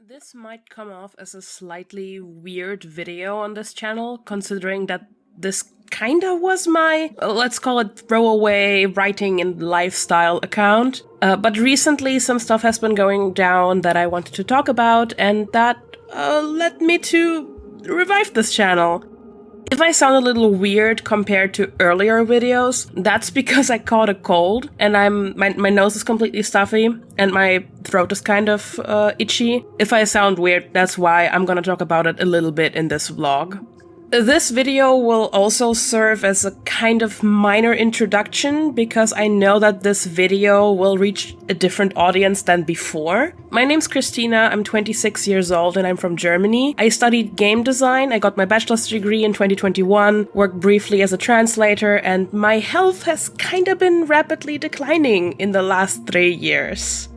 This might come off as a slightly weird video on this channel, considering that this kinda was my, let's call it throwaway writing and lifestyle account. But recently some stuff has been going down that I wanted to talk about, and that led me to revive this channel. If I sound a little weird compared to earlier videos, that's because I caught a cold and my nose is completely stuffy and my throat is kind of itchy. If I sound weird, that's why I'm gonna talk about it a little bit in this vlog. This video will also serve as a kind of minor introduction because I know that this video will reach a different audience than before. My name's Christina, I'm 26 years old and I'm from Germany. I studied game design, I got my bachelor's degree in 2021, worked briefly as a translator, and my health has kinda been rapidly declining in the last 3 years.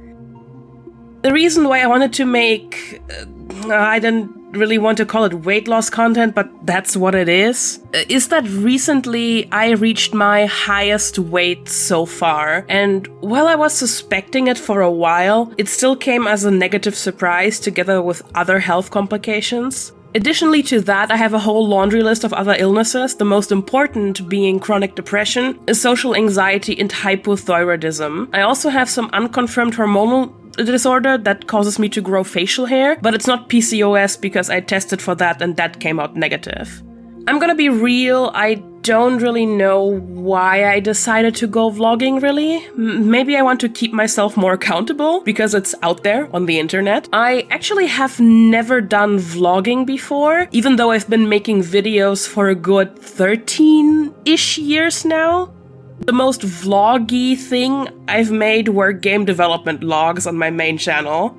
The reason why I wanted to make, I didn't really want to call it weight loss content, but that's what it is that recently I reached my highest weight so far, and while I was suspecting it for a while, it still came as a negative surprise together with other health complications. Additionally to that, I have a whole laundry list of other illnesses, the most important being chronic depression, social anxiety, and hypothyroidism. I also have some unconfirmed hormonal disorder that causes me to grow facial hair, but it's not PCOS because I tested for that and that came out negative. I'm gonna be real, I don't really know why I decided to go vlogging really. Maybe I want to keep myself more accountable because it's out there on the internet. I actually have never done vlogging before, even though I've been making videos for a good 13-ish years now. The most vloggy thing I've made were game development vlogs on my main channel.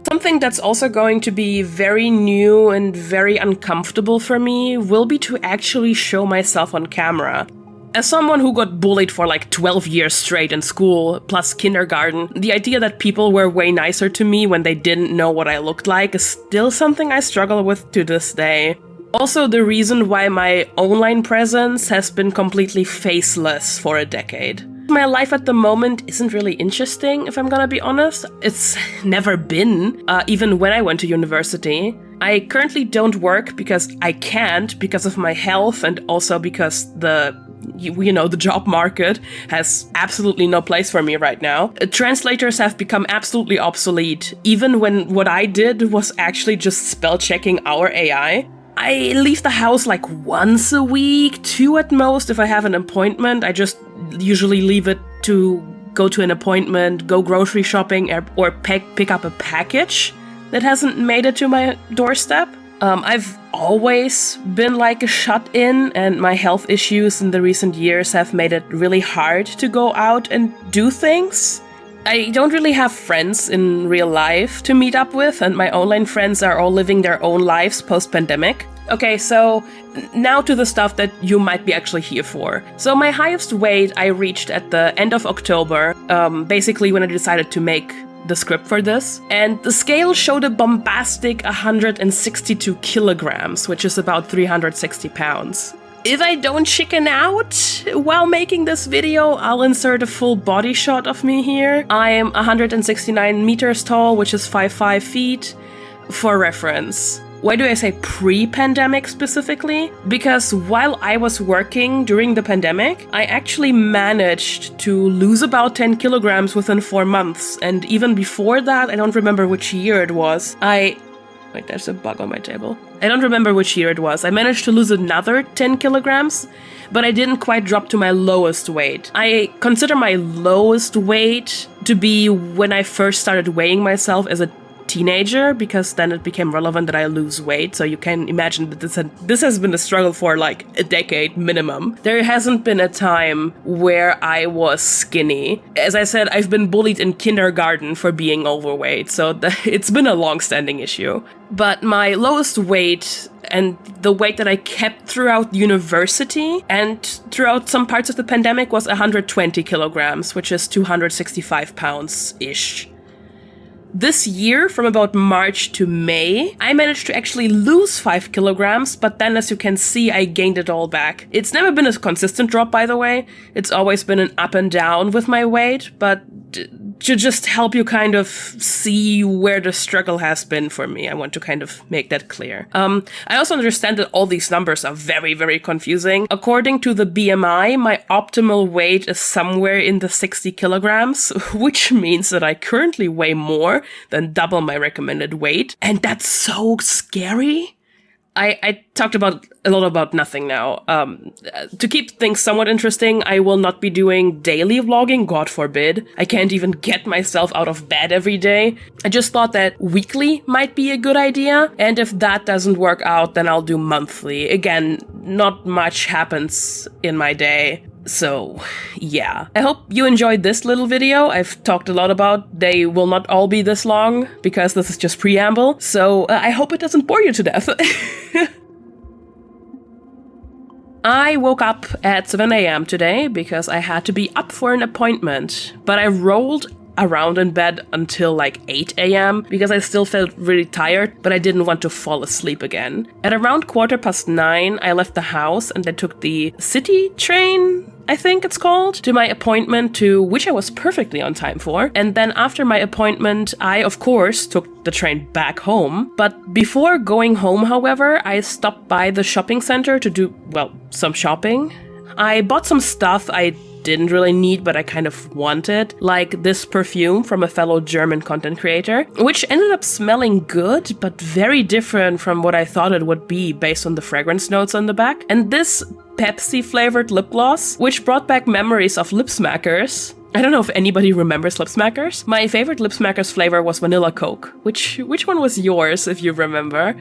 Something that's also going to be very new and very uncomfortable for me will be to actually show myself on camera. As someone who got bullied for like 12 years straight in school, plus kindergarten, the idea that people were way nicer to me when they didn't know what I looked like is still something I struggle with to this day. Also, the reason why my online presence has been completely faceless for a decade. My life at the moment isn't really interesting, if I'm gonna be honest. It's never been, even when I went to university. I currently don't work because I can't, because of my health, and also because the job market has absolutely no place for me right now. Translators have become absolutely obsolete, even when what I did was actually just spell checking our AI. I leave the house like once a week, 2 at most if I have an appointment. I just usually leave it to go to an appointment, go grocery shopping, or pick up a package that hasn't made it to my doorstep. I've always been like a shut-in, and my health issues in the recent years have made it really hard to go out and do things. I don't really have friends in real life to meet up with, and my online friends are all living their own lives post-pandemic. Okay, so now to the stuff that you might be actually here for. So my highest weight I reached at the end of October, basically when I decided to make the script for this, and the scale showed a bombastic 162 kilograms, which is about 360 pounds. If I don't chicken out while making this video, I'll insert a full body shot of me here. I am 169 meters tall, which is 5'5" feet, for reference. Why do I say pre-pandemic specifically? Because while I was working during the pandemic, I actually managed to lose about 10 kilograms within 4 months. And even before that, I don't remember which year it was, Wait, there's a bug on my table. I don't remember which year it was. I managed to lose another 10 kilograms, but I didn't quite drop to my lowest weight. I consider my lowest weight to be when I first started weighing myself as a teenager, because then it became relevant that I lose weight. So you can imagine that this has been a struggle for like a decade minimum. There hasn't been a time where I was skinny. As I said, I've been bullied in kindergarten for being overweight, so it's been a long-standing issue. But my lowest weight, and the weight that I kept throughout university and throughout some parts of the pandemic, was 120 kilograms, which is 265 pounds-ish. This year, from about March to May, I managed to actually lose 5 kilograms, but then as you can see, I gained it all back. It's never been a consistent drop, by the way. It's always been an up and down with my weight, but to just help you kind of see where the struggle has been for me. I want to kind of make that clear. I also understand that all these numbers are very, very confusing. According to the BMI, my optimal weight is somewhere in the 60 kilograms, which means that I currently weigh more than double my recommended weight. And that's so scary. I talked a lot about nothing now. To keep things somewhat interesting, I will not be doing daily vlogging, God forbid. I can't even get myself out of bed every day. I just thought that weekly might be a good idea, and if that doesn't work out, then I'll do monthly. Again, not much happens in my day. So, yeah. I hope you enjoyed this little video. I've talked a lot about. They will not all be this long, because this is just preamble. So, I hope it doesn't bore you to death. I woke up at 7 a.m. today because I had to be up for an appointment. But I rolled around in bed until like 8 a.m. because I still felt really tired, but I didn't want to fall asleep again. At around 9:15, I left the house and I took the city train, I think it's called, to my appointment, to which I was perfectly on time for. And then after my appointment, I of course took the train back home. But before going home, however, I stopped by the shopping center to do, well, some shopping. I bought some stuff I didn't really need, but I kind of wanted, like this perfume from a fellow German content creator, which ended up smelling good, but very different from what I thought it would be based on the fragrance notes on the back. And this Pepsi flavored lip gloss, which brought back memories of lip smackers. I don't know if anybody remembers lip smackers. My favorite lip smackers flavor was vanilla Coke. Which one was yours, if you remember?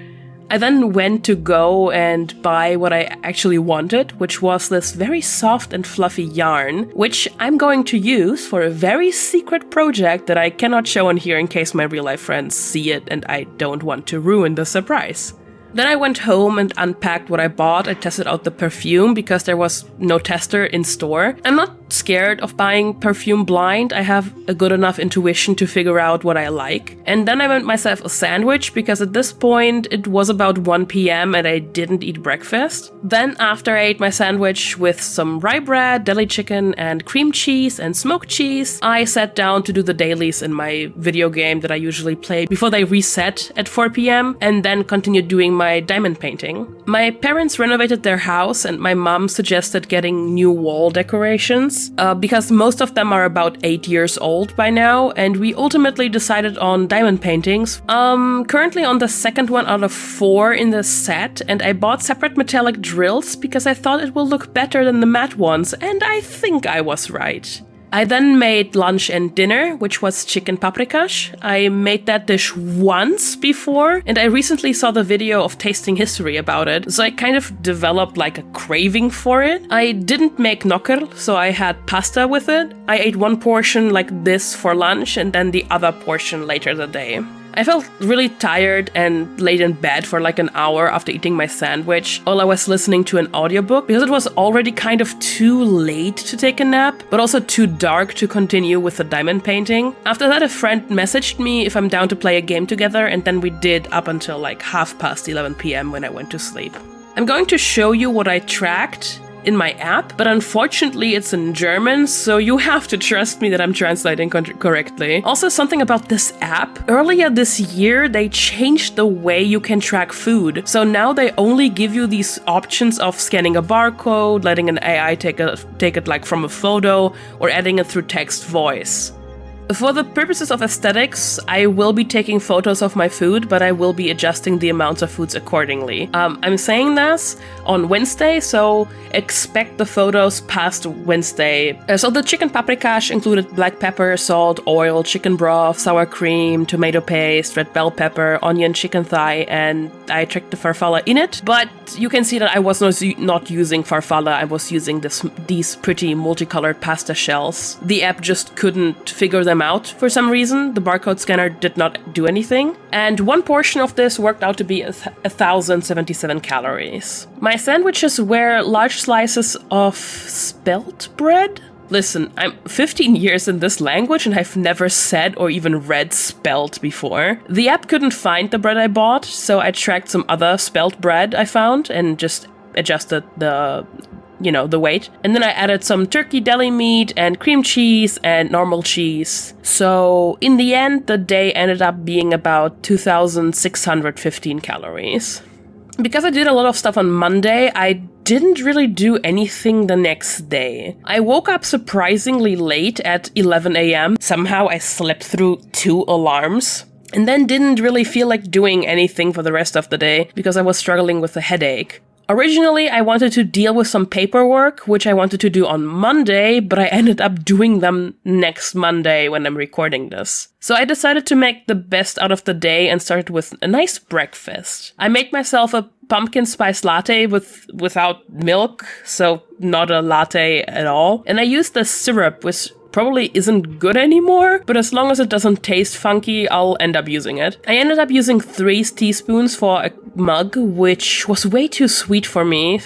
I then went to go and buy what I actually wanted, which was this very soft and fluffy yarn, which I'm going to use for a very secret project that I cannot show on here in case my real life friends see it and I don't want to ruin the surprise. Then I went home and unpacked what I bought. I tested out the perfume because there was no tester in store. I'm not scared of buying perfume blind. I have a good enough intuition to figure out what I like. And then I made myself a sandwich because at this point it was about 1 p.m. and I didn't eat breakfast. Then after I ate my sandwich with some rye bread, deli chicken and cream cheese and smoked cheese, I sat down to do the dailies in my video game that I usually play before they reset at 4 p.m. and then continued doing my diamond painting. My parents renovated their house and my mom suggested getting new wall decorations because most of them are about 8 years old by now, and we ultimately decided on diamond paintings. Currently on the second one out of 4 in the set, and I bought separate metallic drills because I thought it will look better than the matte ones, and I think I was right. I then made lunch and dinner, which was chicken paprikash. I made that dish once before, and I recently saw the video of Tasting History about it, so I kind of developed like a craving for it. I didn't make gnocchi, so I had pasta with it. I ate one portion like this for lunch, and then the other portion later that day. I felt really tired and laid in bed for like an hour after eating my sandwich while I was listening to an audiobook because it was already kind of too late to take a nap, but also too dark to continue with the diamond painting. After that, a friend messaged me if I'm down to play a game together, and then we did up until like 11:30 p.m. when I went to sleep. I'm going to show you what I tracked in my app, but unfortunately it's in German, so you have to trust me that I'm translating correctly. Also, something about this app. Earlier this year, they changed the way you can track food. So now they only give you these options of scanning a barcode, letting an AI take it like from a photo, or adding it through text voice. For the purposes of aesthetics, I will be taking photos of my food, but I will be adjusting the amounts of foods accordingly. I'm saying this on Wednesday, so expect the photos past Wednesday. So the chicken paprikash included black pepper, salt, oil, chicken broth, sour cream, tomato paste, red bell pepper, onion, chicken thigh, and I tracked the farfalla in it. But you can see that I was not using farfalla, I was using these pretty multicolored pasta shells. The app just couldn't figure them out for some reason. The barcode scanner did not do anything. And one portion of this worked out to be 1,077 calories. My sandwiches were large slices of spelt bread. Listen, I'm 15 years in this language and I've never said or even read spelt before. The app couldn't find the bread I bought, so I tracked some other spelt bread I found and just adjusted the the weight. And then I added some turkey deli meat and cream cheese and normal cheese. So in the end, the day ended up being about 2,615 calories. Because I did a lot of stuff on Monday, I didn't really do anything the next day. I woke up surprisingly late at 11 a.m. Somehow I slept through 2 alarms. And then didn't really feel like doing anything for the rest of the day because I was struggling with a headache. Originally, I wanted to deal with some paperwork, which I wanted to do on Monday, but I ended up doing them next Monday when I'm recording this. So I decided to make the best out of the day and started with a nice breakfast. I made myself a pumpkin spice latte without milk, so not a latte at all. And I used the syrup, which probably isn't good anymore, but as long as it doesn't taste funky, I'll end up using it. I ended up using 3 teaspoons for a mug, which was way too sweet for me.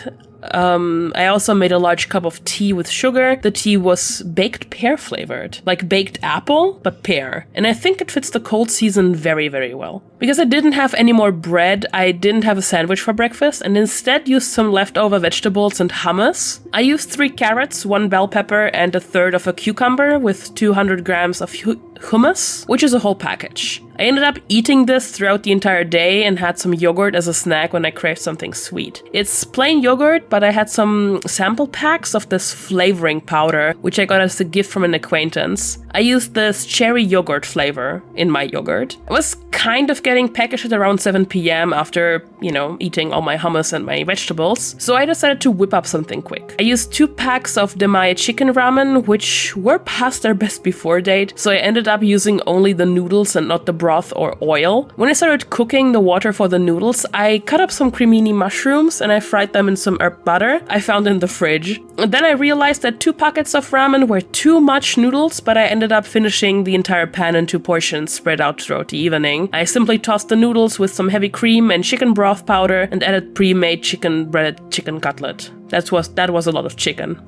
I also made a large cup of tea with sugar. The tea was baked pear flavored, like baked apple, but pear. And I think it fits the cold season very, very well. Because I didn't have any more bread, I didn't have a sandwich for breakfast and instead used some leftover vegetables and hummus. I used 3 carrots, 1 bell pepper and a third of a cucumber with 200 grams of hummus, which is a whole package. I ended up eating this throughout the entire day and had some yogurt as a snack when I craved something sweet. It's plain yogurt, but I had some sample packs of this flavoring powder, which I got as a gift from an acquaintance. I used this cherry yogurt flavor in my yogurt. I was kind of getting packaged at around 7 p.m. after, eating all my hummus and my vegetables, so I decided to whip up something quick. I used 2 packs of Demai chicken ramen, which were past their best before date, so I ended up using only the noodles and not the broth or oil. When I started cooking the water for the noodles, I cut up some cremini mushrooms and I fried them in some herb butter I found in the fridge. And then I realized that 2 pockets of ramen were too much noodles, but I ended up finishing the entire pan in 2 portions spread out throughout the evening. I simply tossed the noodles with some heavy cream and chicken broth powder and added pre-made breaded chicken cutlet. That was a lot of chicken.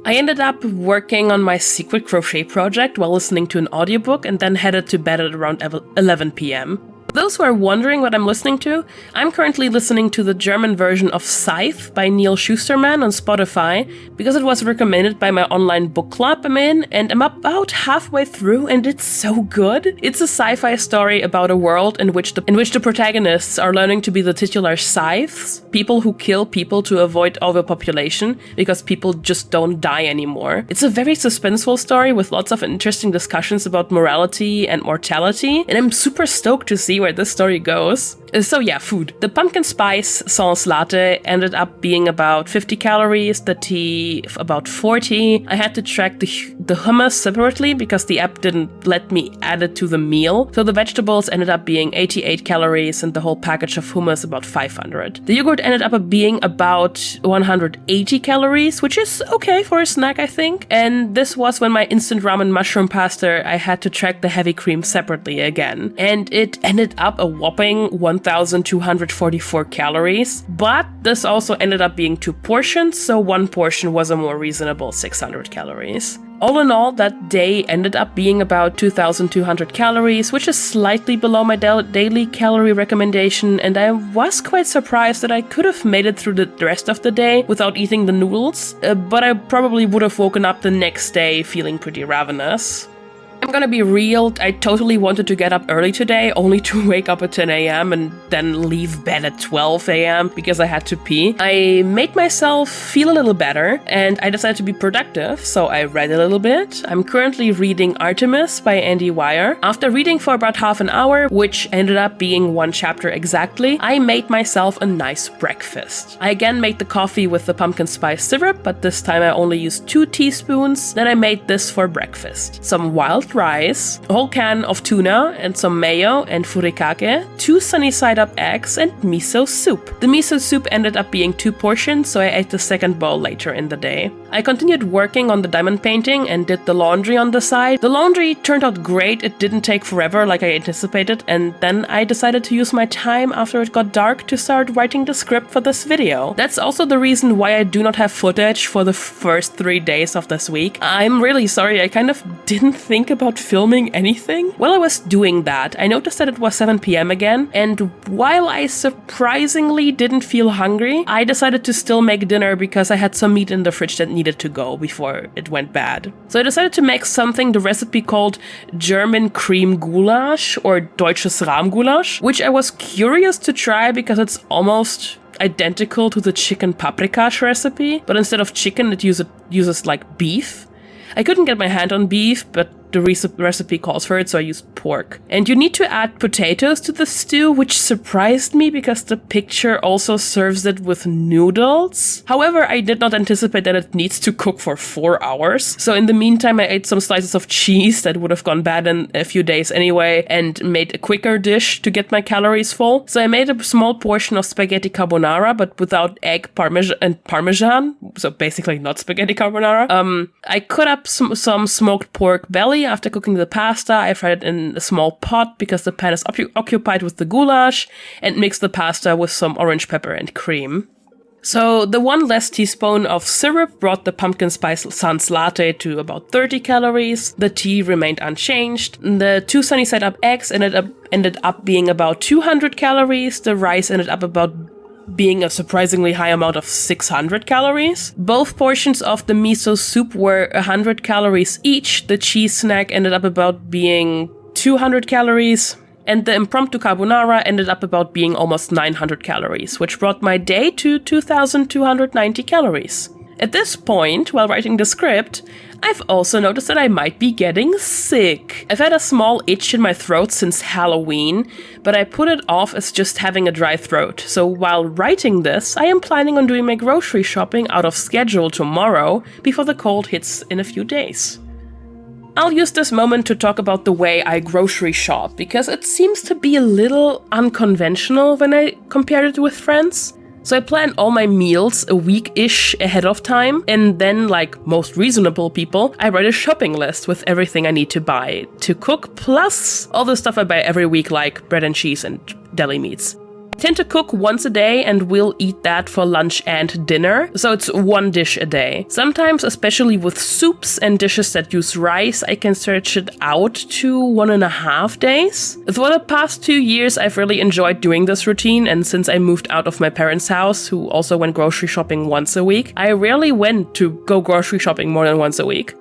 I ended up working on my secret crochet project while listening to an audiobook and then headed to bed at around 11 p.m. For those who are wondering what I'm listening to, I'm currently listening to the German version of Scythe by Neil Schusterman on Spotify because it was recommended by my online book club I'm in, and I'm about halfway through and it's so good. It's a sci-fi story about a world in which the protagonists are learning to be the titular scythes, people who kill people to avoid overpopulation because people just don't die anymore. It's a very suspenseful story with lots of interesting discussions about morality and mortality, and I'm super stoked to see where this story goes. So yeah, food. The pumpkin spice sauce latte ended up being about 50 calories, the tea about 40. I had to track the hummus separately because the app didn't let me add it to the meal. So the vegetables ended up being 88 calories and the whole package of hummus about 500. The yogurt ended up being about 180 calories, which is okay for a snack, I think. And this was when my instant ramen mushroom pasta, I had to track the heavy cream separately again. And it ended up a whopping 1,244 calories, but this also ended up being 2 portions, so 1 portion was a more reasonable 600 calories. All in all, that day ended up being about 2,200 calories, which is slightly below my daily calorie recommendation, and I was quite surprised that I could have made it through the rest of the day without eating the noodles, but I probably would have woken up the next day feeling pretty ravenous. I'm gonna be real, I totally wanted to get up early today, only to wake up at 10 a.m. and then leave bed at 12 a.m. because I had to pee. I made myself feel a little better, and I decided to be productive, so I read a little bit. I'm currently reading Artemis by Andy Weir. After reading for about half an hour, which ended up being 1 chapter exactly, I made myself a nice breakfast. I again made the coffee with the pumpkin spice syrup, but this time I only used 2 teaspoons. Then I made this for breakfast. Some wild rice, a whole can of tuna and some mayo and furikake, 2 sunny side up eggs and miso soup. The miso soup ended up being 2 portions, so I ate the second bowl later in the day. I continued working on the diamond painting and did the laundry on the side. The laundry turned out great, it didn't take forever like I anticipated, and then I decided to use my time after it got dark to start writing the script for this video. That's also the reason why I do not have footage for the first 3 days of this week. I'm really sorry, I kind of didn't think about filming anything? While I was doing that, I noticed that it was 7 p.m. again, and while I surprisingly didn't feel hungry, I decided to still make dinner because I had some meat in the fridge that needed to go before it went bad. So I decided to make something the recipe called German cream goulash or Deutsches Rahmgulasch, which I was curious to try because it's almost identical to the chicken paprikash recipe, but instead of chicken it uses like beef. I couldn't get my hand on beef, but the recipe calls for it, so I used pork. And you need to add potatoes to the stew, which surprised me because the picture also serves it with noodles. However, I did not anticipate that it needs to cook for 4 hours. So in the meantime, I ate some slices of cheese that would have gone bad in a few days anyway and made a quicker dish to get my calories full. So I made a small portion of spaghetti carbonara, but without egg, parmesan. So basically not spaghetti carbonara. I cut up some smoked pork belly. After cooking the pasta, I fried it in a small pot because the pan is occupied with the goulash, and mixed the pasta with some orange pepper and cream. So the 1 less teaspoon of syrup brought the pumpkin spice sans latte to about 30 calories. The tea remained unchanged. The 2 sunny side up eggs ended up being about 200 calories. The rice ended up about being a surprisingly high amount of 600 calories. Both portions of the miso soup were 100 calories each. The cheese snack ended up about being 200 calories. And the impromptu carbonara ended up about being almost 900 calories, which brought my day to 2,290 calories. At this point, while writing the script, I've also noticed that I might be getting sick. I've had a small itch in my throat since Halloween, but I put it off as just having a dry throat. So while writing this, I am planning on doing my grocery shopping out of schedule tomorrow before the cold hits in a few days. I'll use this moment to talk about the way I grocery shop, because it seems to be a little unconventional when I compare it with friends. So I plan all my meals a week-ish ahead of time, and then, like most reasonable people, I write a shopping list with everything I need to buy to cook, plus all the stuff I buy every week like bread and cheese and deli meats. I tend to cook once a day and we'll eat that for lunch and dinner, so it's 1 dish a day. Sometimes, especially with soups and dishes that use rice, I can stretch it out to 1.5 days. For the past 2 years, I've really enjoyed doing this routine, and since I moved out of my parents' house, who also went grocery shopping once a week, I rarely went to go grocery shopping more than once a week.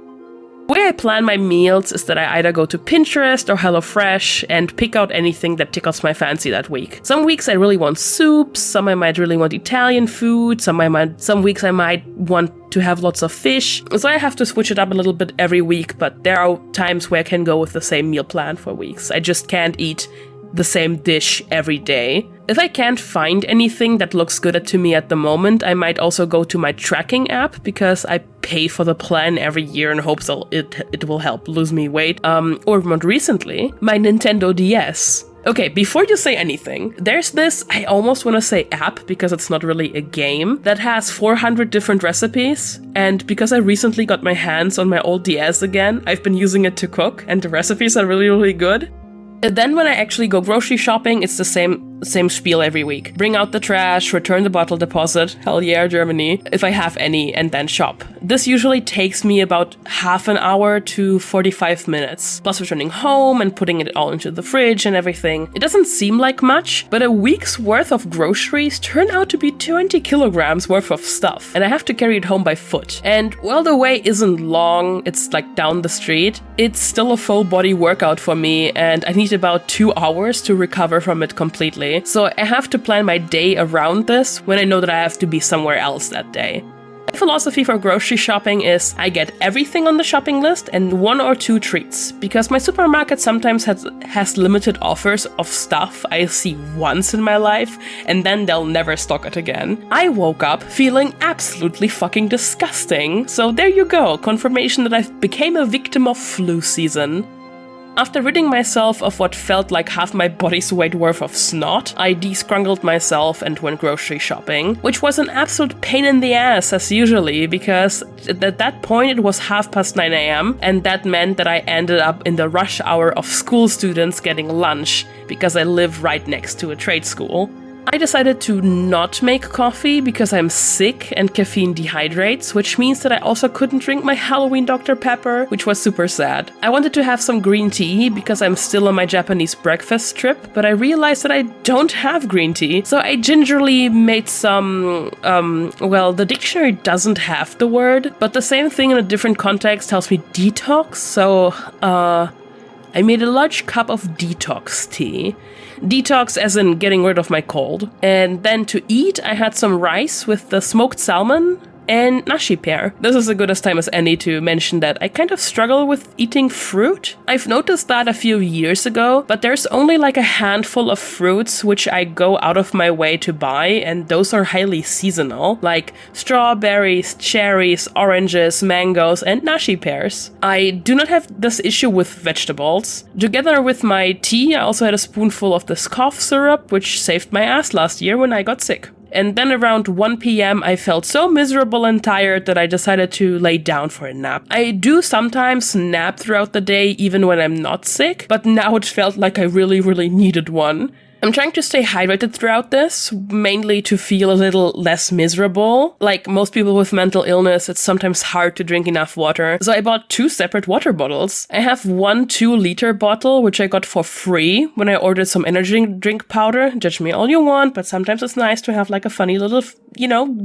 The way I plan my meals is that I either go to Pinterest or HelloFresh and pick out anything that tickles my fancy that week. Some weeks I really want soups, some I might really want Italian food, some weeks I might want to have lots of fish. So I have to switch it up a little bit every week, but there are times where I can go with the same meal plan for weeks. I just can't eat the same dish every day. If I can't find anything that looks good to me at the moment, I might also go to my tracking app because I pay for the plan every year in hopes it will help lose me weight. Or more recently, my Nintendo DS. Okay, before you say anything, there's this, I almost want to say app because it's not really a game, that has 400 different recipes. And because I recently got my hands on my old DS again, I've been using it to cook, and the recipes are really, really good. And then when I actually go grocery shopping, it's the same spiel every week. Bring out the trash, return the bottle deposit, hell yeah, Germany, if I have any, and then shop. This usually takes me about half an hour to 45 minutes, plus returning home and putting it all into the fridge and everything. It doesn't seem like much, but a week's worth of groceries turn out to be 20 kilograms worth of stuff, and I have to carry it home by foot. And while the way isn't long, it's like down the street, it's still a full body workout for me, and I need about 2 hours to recover from it completely. So I have to plan my day around this when I know that I have to be somewhere else that day. My philosophy for grocery shopping is I get everything on the shopping list and 1 or 2 treats, because my supermarket sometimes has limited offers of stuff I see once in my life and then they'll never stock it again. I woke up feeling absolutely fucking disgusting, so there you go, confirmation that I became a victim of flu season. After ridding myself of what felt like half my body's weight worth of snot, I descrungled myself and went grocery shopping, which was an absolute pain in the ass as usually, because at that point it was 9:30 a.m. and that meant that I ended up in the rush hour of school students getting lunch, because I live right next to a trade school. I decided to not make coffee because I'm sick and caffeine dehydrates, which means that I also couldn't drink my Halloween Dr. Pepper, which was super sad. I wanted to have some green tea because I'm still on my Japanese breakfast trip, but I realized that I don't have green tea, so I gingerly made some, well, the dictionary doesn't have the word, but the same thing in a different context tells me detox, so, I made a large cup of detox tea. Detox as in getting rid of my cold. And then to eat, I had some rice with the smoked salmon and nashi pear. This is as good a time as any to mention that I kind of struggle with eating fruit. I've noticed that a few years ago, but there's only like a handful of fruits which I go out of my way to buy, and those are highly seasonal, like strawberries, cherries, oranges, mangoes, and nashi pears. I do not have this issue with vegetables. Together with my tea, I also had a spoonful of this cough syrup, which saved my ass last year when I got sick. And then around 1 p.m. I felt so miserable and tired that I decided to lay down for a nap. I do sometimes nap throughout the day even when I'm not sick, but now it felt like I really needed one. I'm trying to stay hydrated throughout this, mainly to feel a little less miserable. Like most people with mental illness, it's sometimes hard to drink enough water, so I bought 2 separate water bottles. I have one 2-liter bottle, which I got for free when I ordered some energy drink powder. Judge me all you want, but sometimes it's nice to have like a funny little,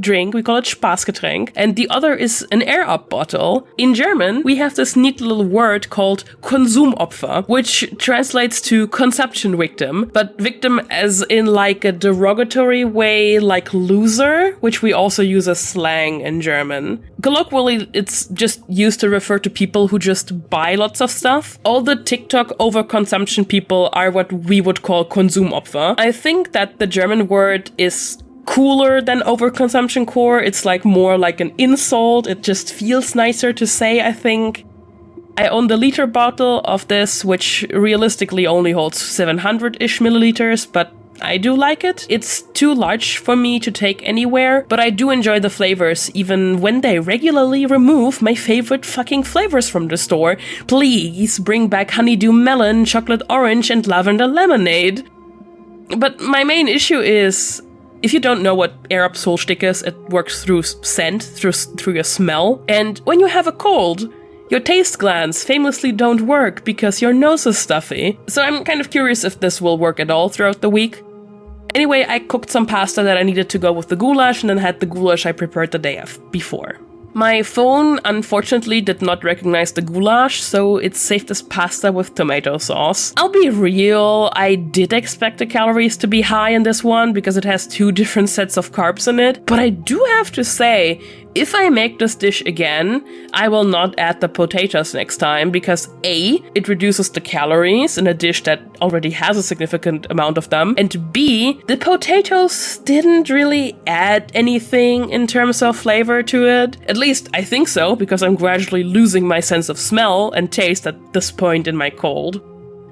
drink. We call it Spaßgetränk. And the other is an air-up bottle. In German, we have this neat little word called Konsumopfer, which translates to consumption victim, but victim as in like a derogatory way, like loser, which we also use as slang in German. Colloquially, it's just used to refer to people who just buy lots of stuff. All the TikTok overconsumption people are what we would call Konsumopfer. I think that the German word is cooler than overconsumption core. It's like more like an insult. It just feels nicer to say, I think. I own the liter bottle of this, which realistically only holds 700-ish milliliters, but I do like it. It's too large for me to take anywhere, but I do enjoy the flavors, even when they regularly remove my favorite fucking flavors from the store. Please bring back honeydew melon, chocolate orange, and lavender lemonade. But my main issue is, if you don't know what Air-Up Solstick is, it works through scent, through your smell, and when you have a cold, your taste glands famously don't work because your nose is stuffy. So I'm kind of curious if this will work at all throughout the week. Anyway, I cooked some pasta that I needed to go with the goulash and then had the goulash I prepared the day before. My phone unfortunately did not recognize the goulash, so it saved as pasta with tomato sauce. I'll be real, I did expect the calories to be high in this one because it has 2 different sets of carbs in it, but I do have to say, if I make this dish again, I will not add the potatoes next time because A, it reduces the calories in a dish that already has a significant amount of them, and B, the potatoes didn't really add anything in terms of flavor to it. At least I think so, because I'm gradually losing my sense of smell and taste at this point in my cold.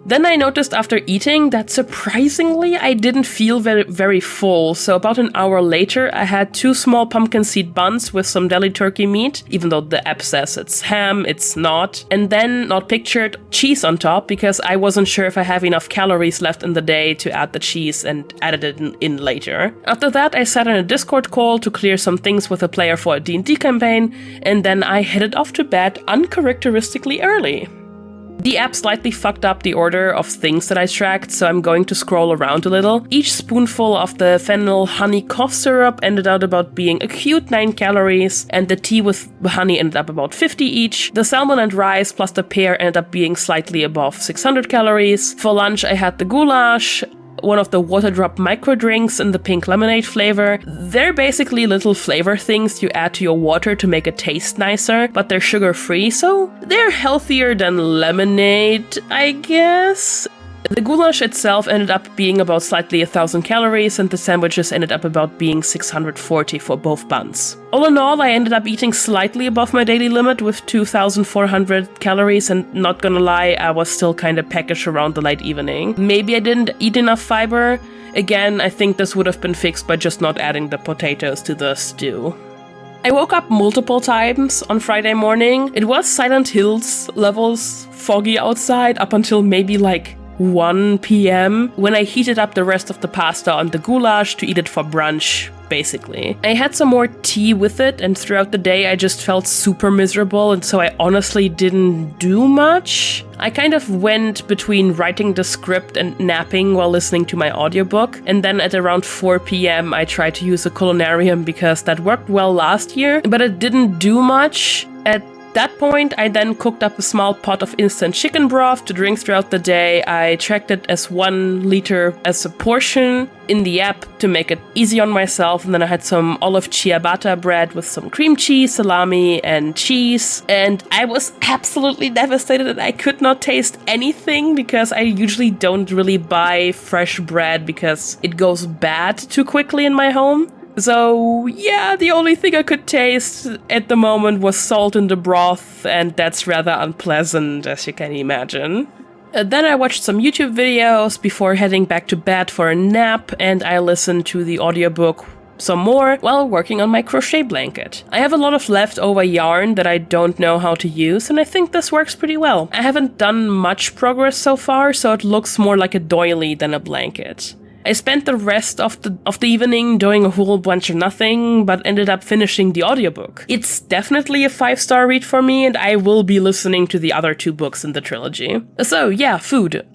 Then I noticed after eating that surprisingly I didn't feel very full, so about an hour later I had 2 small pumpkin seed buns with some deli turkey meat, even though the app says it's ham, it's not, and then, not pictured, cheese on top because I wasn't sure if I have enough calories left in the day to add the cheese and added it in later. After that I sat in a Discord call to clear some things with a player for a D&D campaign, and then I headed off to bed uncharacteristically early. The app slightly fucked up the order of things that I tracked, so I'm going to scroll around a little. Each spoonful of the fennel honey cough syrup ended up about being a cute 9 calories, and the tea with honey ended up about 50 each. The salmon and rice plus the pear ended up being slightly above 600 calories. For lunch I had the goulash, one of the water drop micro drinks in the pink lemonade flavor. They're basically little flavor things you add to your water to make it taste nicer, but they're sugar free, so they're healthier than lemonade, I guess. The goulash itself ended up being about slightly 1,000 calories, and the sandwiches ended up about being 640 for both buns. All in all, I ended up eating slightly above my daily limit with 2,400 calories, and not gonna lie, I was still kinda peckish around the late evening. Maybe I didn't eat enough fiber. Again, I think this would have been fixed by just not adding the potatoes to the stew. I woke up multiple times on Friday morning. It was Silent Hills levels foggy outside up until maybe like 1 p.m. when I heated up the rest of the pasta on the goulash to eat it for brunch, basically. I had some more tea with it, and throughout the day I just felt super miserable, and so I honestly didn't do much. I kind of went between writing the script and napping while listening to my audiobook, and then at around 4 p.m. I tried to use a culinarium because that worked well last year, but it didn't do much. At that point, I then cooked up a small pot of instant chicken broth to drink throughout the day. I tracked it as 1 liter as a portion in the app to make it easy on myself, and then I had some olive ciabatta bread with some cream cheese, salami, and cheese, and I was absolutely devastated that I could not taste anything because I usually don't really buy fresh bread because it goes bad too quickly in my home. So yeah, the only thing I could taste at the moment was salt in the broth, and that's rather unpleasant, as you can imagine. Then I watched some YouTube videos before heading back to bed for a nap, and I listened to the audiobook some more while working on my crochet blanket. I have a lot of leftover yarn that I don't know how to use, and I think this works pretty well. I haven't done much progress so far, so it looks more like a doily than a blanket. I spent the rest of the evening doing a whole bunch of nothing, but ended up finishing the audiobook. It's definitely a 5-star read for me, and I will be listening to the other 2 books in the trilogy. So yeah, food.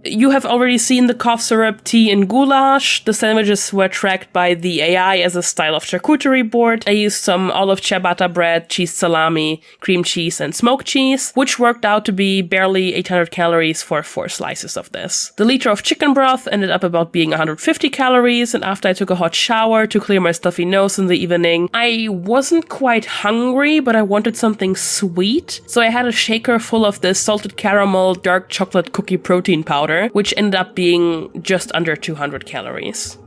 You have already seen the cough syrup, tea, and goulash. The sandwiches were tracked by the AI as a style of charcuterie board. I used some olive ciabatta bread, cheese salami, cream cheese, and smoked cheese, which worked out to be barely 800 calories for 4 slices of this. The liter of chicken broth ended up about being 150 calories, and after I took a hot shower to clear my stuffy nose in the evening, I wasn't quite hungry, but I wanted something sweet, so I had a shaker full of this salted caramel dark chocolate cookie protein powder, which ended up being just under 200 calories.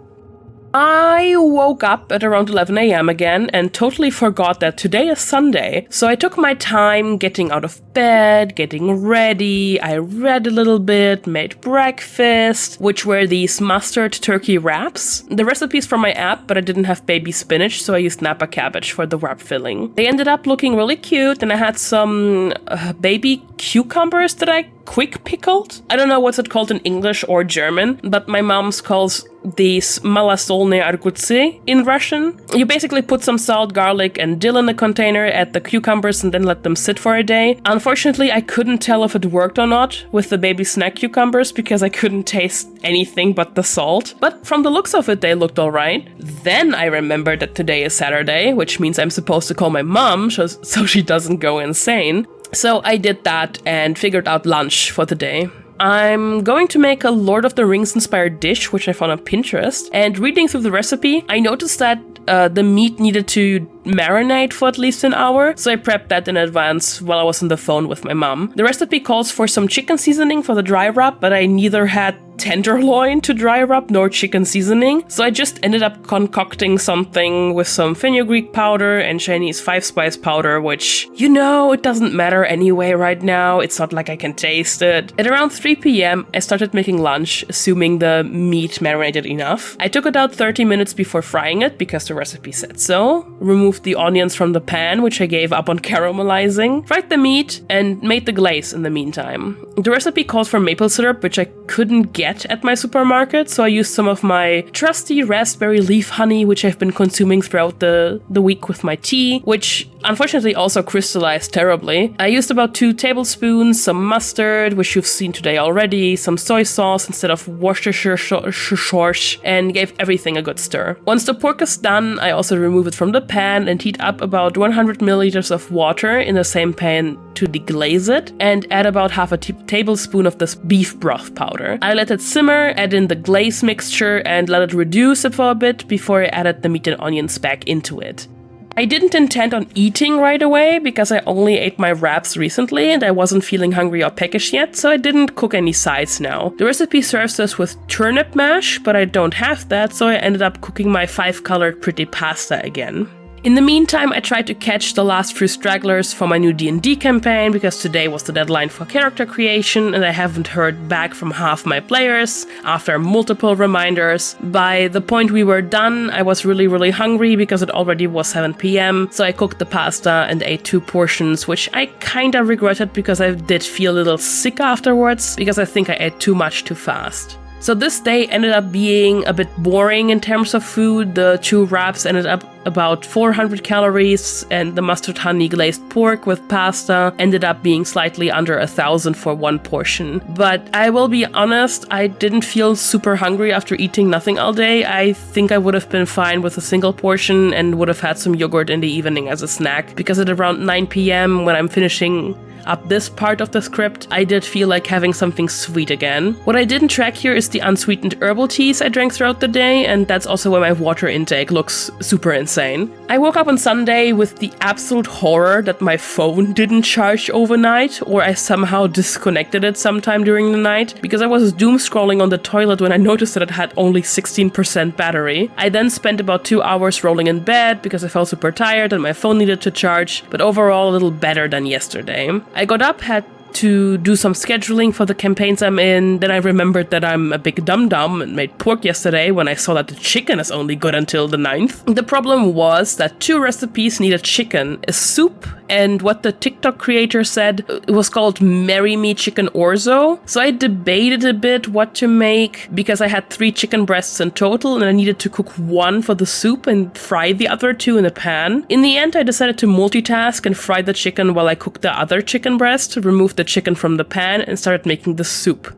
I woke up at around 11 a.m. again and totally forgot that today is Sunday, so I took my time getting out of bed, getting ready. I read a little bit, made breakfast, which were these mustard turkey wraps. The recipe's from my app, but I didn't have baby spinach, so I used Napa cabbage for the wrap filling. They ended up looking really cute, and I had some baby cucumbers that I quick pickled. I don't know what's it called in English or German, but my mom's calls these malasolne argutsi in Russian. You basically put some salt, garlic, and dill in a container, add the cucumbers, and then let them sit for a day. Unfortunately, I couldn't tell if it worked or not with the baby snack cucumbers because I couldn't taste anything but the salt. But from the looks of it, they looked alright. Then I remembered that today is Saturday, which means I'm supposed to call my mom so she doesn't go insane. So I did that and figured out lunch for the day. I'm going to make a Lord of the Rings inspired dish, which I found on Pinterest, and reading through the recipe, I noticed that the meat needed to marinate for at least an hour, so I prepped that in advance while I was on the phone with my mom. The recipe calls for some chicken seasoning for the dry rub, but I neither had tenderloin to dry rub nor chicken seasoning, so I just ended up concocting something with some fenugreek powder and Chinese 5-spice powder, which, you know, it doesn't matter anyway right now. It's not like I can taste it. At around 3 p.m. I started making lunch, assuming the meat marinated enough. I took it out 30 minutes before frying it because the recipe said so, removed the onions from the pan, which I gave up on caramelizing, fried the meat, and made the glaze in the meantime. The recipe calls for maple syrup, which I couldn't get at my supermarket, so I used some of my trusty raspberry leaf honey, which I've been consuming throughout the week with my tea, which unfortunately also crystallized terribly. I used about 2 tablespoons, some mustard, which you've seen today already, some soy sauce instead of Worcestershire sauce, and gave everything a good stir. Once the pork is done, I also remove it from the pan and heat up about 100 milliliters of water in the same pan to deglaze it, and add about half a tablespoon of this beef broth powder. I let it simmer, add in the glaze mixture, and let it reduce it for a bit before I added the meat and onions back into it. I didn't intend on eating right away because I only ate my wraps recently and I wasn't feeling hungry or peckish yet, so I didn't cook any sides now. The recipe serves us with turnip mash, but I don't have that, so I ended up cooking my 5-colored pretty pasta again. In the meantime, I tried to catch the last few stragglers for my new D&D campaign because today was the deadline for character creation and I haven't heard back from half my players after multiple reminders. By the point we were done, I was really hungry because it already was 7 p.m. So I cooked the pasta and ate 2 portions, which I kinda regretted because I did feel a little sick afterwards because I think I ate too much too fast. So this day ended up being a bit boring in terms of food. The 2 wraps ended up about 400 calories and the mustard honey glazed pork with pasta ended up being slightly under 1,000 for 1 portion. But I will be honest, I didn't feel super hungry after eating nothing all day. I think I would have been fine with a single portion and would have had some yogurt in the evening as a snack because at around 9 p.m. when I'm finishing up this part of the script, I did feel like having something sweet again. What I didn't track here is the unsweetened herbal teas I drank throughout the day, and that's also why my water intake looks super insane. I woke up on Sunday with the absolute horror that my phone didn't charge overnight, or I somehow disconnected it sometime during the night, because I was doom scrolling on the toilet when I noticed that it had only 16% battery. I then spent about 2 hours rolling in bed because I felt super tired and my phone needed to charge, but overall a little better than yesterday. I got up, had to do some scheduling for the campaigns I'm in, then I remembered that I'm a big dum-dum and made pork yesterday when I saw that the chicken is only good until the 9th. The problem was that 2 recipes needed chicken, a soup, and what the TikTok creator said, it was called Marry Me Chicken Orzo. So I debated a bit what to make because I had 3 chicken breasts in total and I needed to cook 1 for the soup and fry the other 2 in a pan. In the end, I decided to multitask and fry the chicken while I cooked the other chicken breast, remove the chicken from the pan and started making the soup.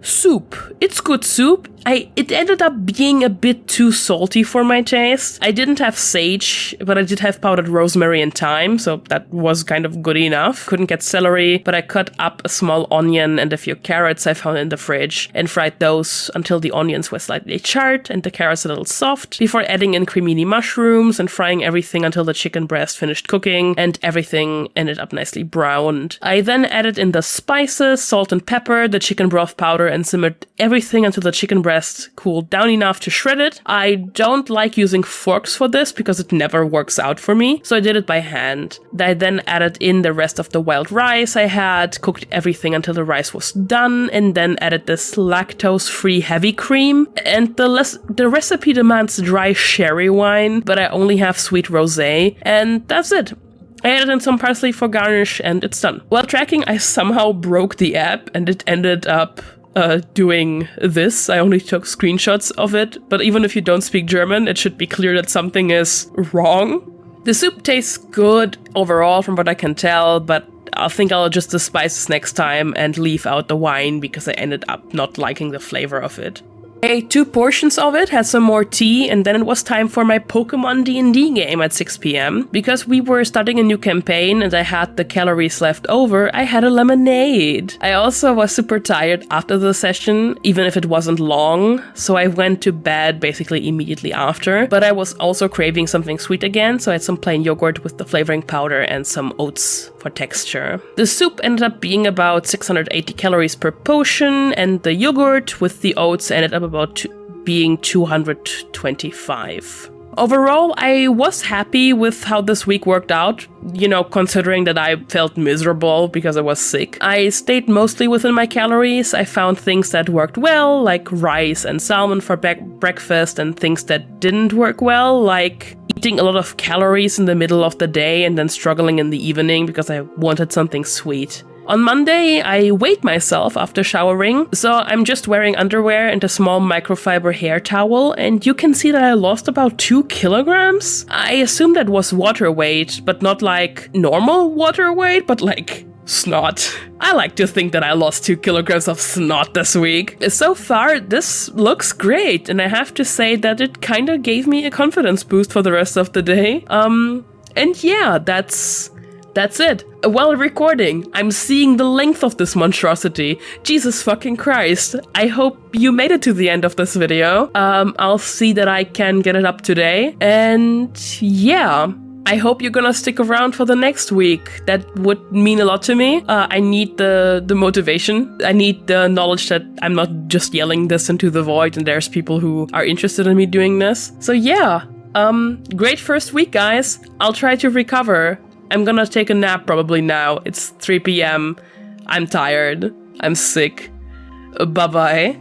It's good soup. It ended up being a bit too salty for my taste. I didn't have sage, but I did have powdered rosemary and thyme, so that was kind of good enough. Couldn't get celery, but I cut up a small onion and a few carrots I found in the fridge and fried those until the onions were slightly charred and the carrots a little soft, before adding in cremini mushrooms and frying everything until the chicken breast finished cooking and everything ended up nicely browned. I then added in the spices, salt and pepper, the chicken broth powder, and simmered everything until the chicken breast cooled down enough to shred it. I don't like using forks for this because it never works out for me, so I did it by hand. I then added in the rest of the wild rice I had, cooked everything until the rice was done, and then added this lactose-free heavy cream. And the recipe demands dry sherry wine, but I only have sweet rosé, and that's it. I added in some parsley for garnish and it's done. While tracking, I somehow broke the app and it ended up doing this. I only took screenshots of it, but even if you don't speak German, it should be clear that something is wrong. The soup tastes good overall from what I can tell, but I think I'll adjust the spices next time and leave out the wine because I ended up not liking the flavor of it. I ate 2 portions of it, had some more tea, and then it was time for my Pokemon D&D game at 6 p.m. Because we were starting a new campaign and I had the calories left over, I had a lemonade. I also was super tired after the session, even if it wasn't long, so I went to bed basically immediately after. But I was also craving something sweet again, so I had some plain yogurt with the flavoring powder and some oats for texture. The soup ended up being about 680 calories per potion, and the yogurt with the oats ended up about being 225. Overall, I was happy with how this week worked out, considering that I felt miserable because I was sick. I stayed mostly within my calories. I found things that worked well, like rice and salmon for breakfast, and things that didn't work well, like eating a lot of calories in the middle of the day and then struggling in the evening because I wanted something sweet. On Monday, I weighed myself after showering, so I'm just wearing underwear and a small microfiber hair towel, and you can see that I lost about 2 kilograms. I assume that was water weight, but not like normal water weight, but like snot. I like to think that I lost 2 kilograms of snot this week. So far, this looks great, and I have to say that it kinda gave me a confidence boost for the rest of the day. And yeah, that's it. While recording, I'm seeing the length of this monstrosity. Jesus fucking Christ. I hope you made it to the end of this video. I'll see that I can get it up today. And yeah, I hope you're gonna stick around for the next week. That would mean a lot to me. I need the motivation. I need the knowledge that I'm not just yelling this into the void and there's people who are interested in me doing this. So yeah. Great first week, guys. I'll try to recover. I'm gonna take a nap probably now. It's 3 p.m. I'm tired. I'm sick. Bye-bye.